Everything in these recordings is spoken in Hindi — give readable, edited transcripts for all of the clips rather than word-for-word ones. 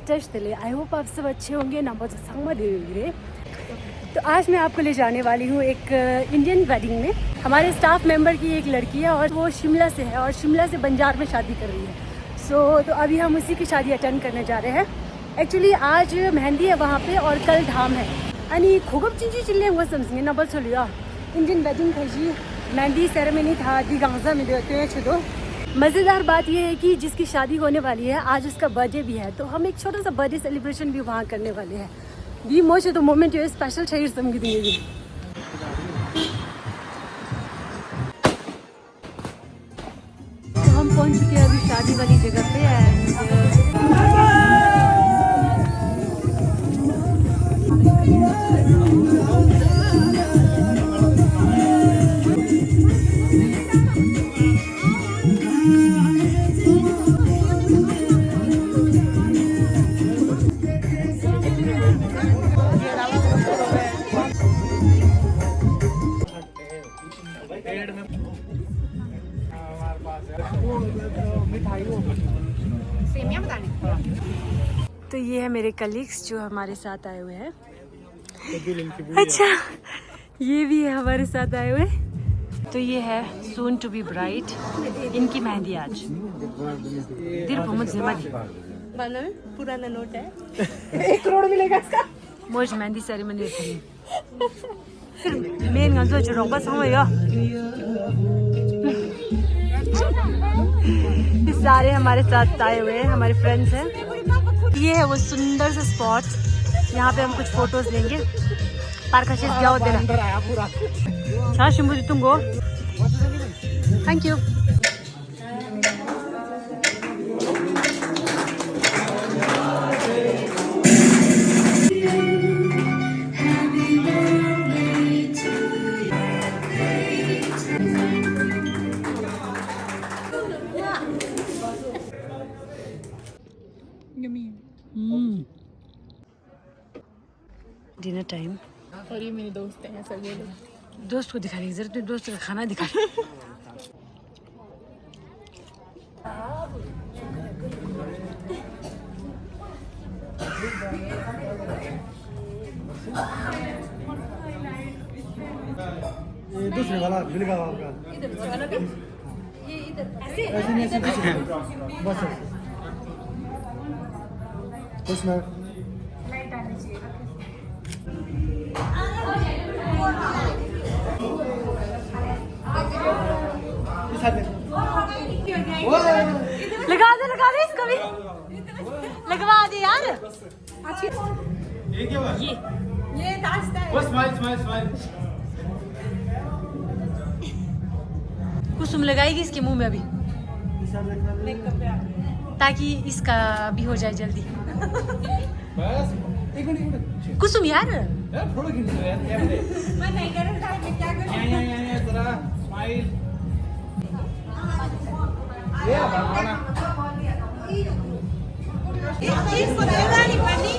चले। आई होप आप सब अच्छे होंगे ना, बहुत संग धीरे। तो आज मैं आपको ले जाने वाली हूँ एक इंडियन वेडिंग में। हमारे स्टाफ मेंबर की एक लड़की है और वो शिमला से है और शिमला से बंजार में शादी कर रही है। तो अभी हम उसी की शादी अटेंड करने जा रहे हैं। एक्चुअली आज मेहंदी है वहाँ पे और कल धाम है। अनि खोगपचिंची चिल्ले वो समझेंगे ना, बस चलिए इंडियन वेडिंग खजी मेहंदी सेरेमनी था दी गांजा में देते हैं छो। मज़ेदार बात यह है कि जिसकी शादी होने वाली है आज उसका बर्थडे भी है, तो हम एक छोटा सा बर्थडे सेलिब्रेशन भी वहाँ करने वाले हैं। दी मोस्ट तो मोमेंट ये स्पेशल चाहिए समझेंगे। तो हम पहुँच चुके हैं अभी शादी वाली जगह पे। तो ये है मेरे कलीग्स जो हमारे साथ आए हुए हैं। अच्छा, ये भी है हमारे साथ आए हुए। तो ये है सून टू बी ब्राइड, इनकी मेहंदी आज। दिल मोहम्मद ज़िमादी पुराना नोट है 1 करोड़ मिलेगा इसका। मौज मेहंदी सेरेमनी थी। फिर मेन गंजो जो बस हम या सारे हमारे साथ आए हुए हैं, हमारे फ्रेंड्स हैं। ये है वो सुंदर सा स्पॉट, यहाँ पे हम कुछ फोटोज लेंगे। पार्क क्या देना शिंबू तुम गो। Thank you. डिनर टाइम और ये मेरे दोस्त हैं सब। ये लोग दोस्त को दिखा रही जरा, तो दोस्त का खाना दिखा। ये दूसरे वाला मिलेगा आपका ये इधर ऐसे ऐसे बस कुछ ना लगा दे इसको भी लगवा दे यार। ये क्या हुआ? ये दास्ता है। बस स्माइल कुसुम लगाएगी इसके मुंह में अभी, ताकि इसका भी हो जाए जल्दी। बस एक मिनट कुसुम यार थोड़ा खींच लो यार। क्या बोले? मैं नहीं कर रहा, मैं क्या करूं? यहाँ जरा स्माइल। ये बनाना इसको लगा नहीं पानी।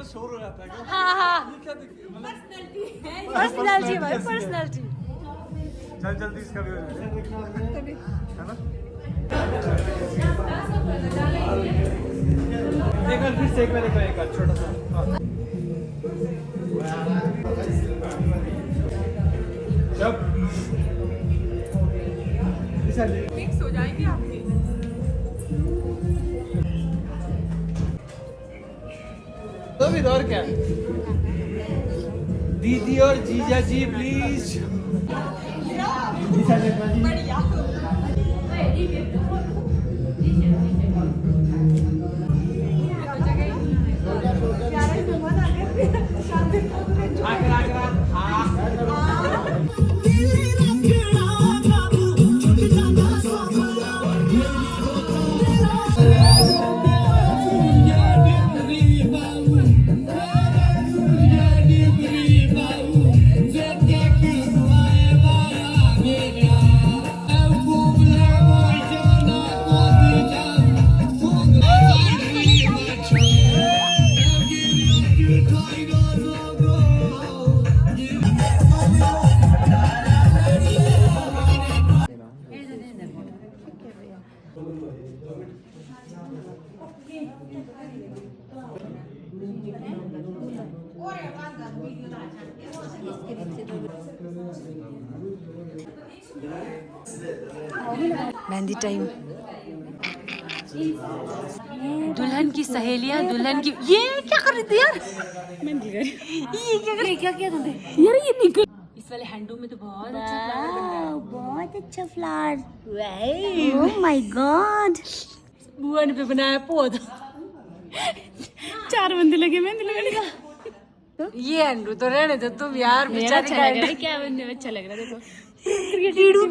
शोर हो जाता है। हाँ पर्सनैलिटी भाई, पर्सनैलिटी। चल जल्दी इसका भी है ना। एक बार फिर से एक बार एक छोटा सा जब मिक्स हो जाएंगे आपके। तो भी और क्या दीदी और जीजा जी प्लीज। बढ़िया। Boom. मेहंदी टाइम। दुल्हन की सहेलियां दुल्हन की ये क्या कर रही थी यार? मेहंदी कर ये क्या किया तुमने यार? ये निकल इस वाले हैंडू में तो बहुत अच्छा फ्लावर बन रहा है। बहुत अच्छा फ्लावर। Oh my God. बुआ ने पे बनाया पौधा। 4 बंदे लगे मेहंदी लगाने का। ये हैंडू तो रहने दो तुम यार, बेचारी का क्या बनने में अच्छा लग रहा है। देखो कीड़ू